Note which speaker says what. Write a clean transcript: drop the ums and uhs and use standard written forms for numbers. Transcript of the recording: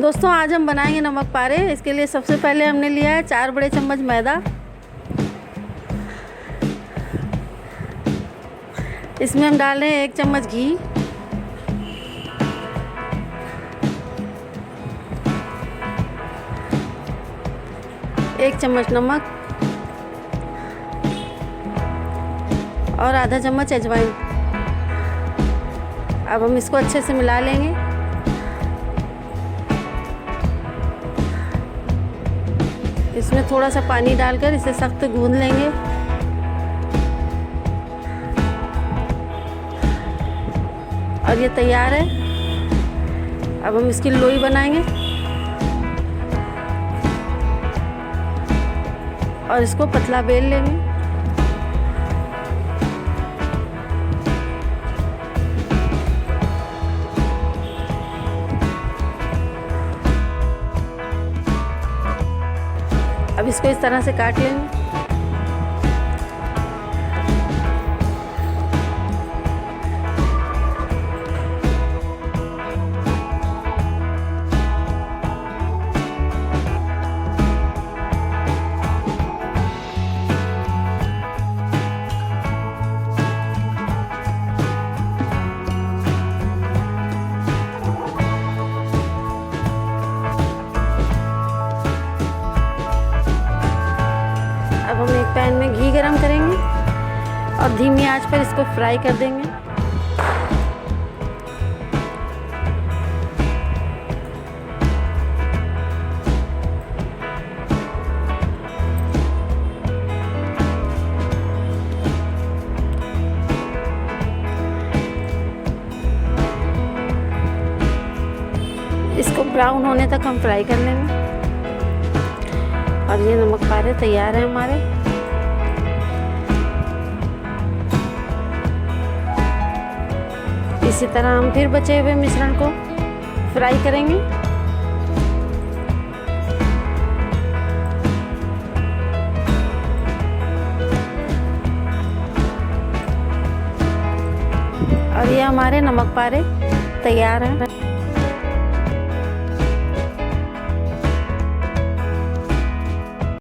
Speaker 1: दोस्तों आज हम बनाएंगे नमक पारे। इसके लिए सबसे पहले हमने लिया है 4 बड़े चम्मच मैदा। इसमें हम डाल रहे हैं 1 चम्मच घी, एक चम्मच नमक और आधा चम्मच अजवाइन। अब हम इसको अच्छे से मिला लेंगे। इसमें थोड़ा सा पानी डालकर इसे सख्त गूंद लेंगे। और ये तैयार है। अब हम इसकी लोई बनाएंगे और इसको पतला बेल लेंगे। अब इसको इस तरह से काट लेंगे। अब हम एक पैन में घी गरम करेंगे और धीमी आंच पर इसको फ्राई कर देंगे। इसको ब्राउन होने तक हम फ्राई कर लेंगे। और ये नमक पारे तैयार है हमारे। इसी तरह हम फिर बचे हुए मिश्रण को फ्राई करेंगे। और ये हमारे नमक पारे तैयार हैं।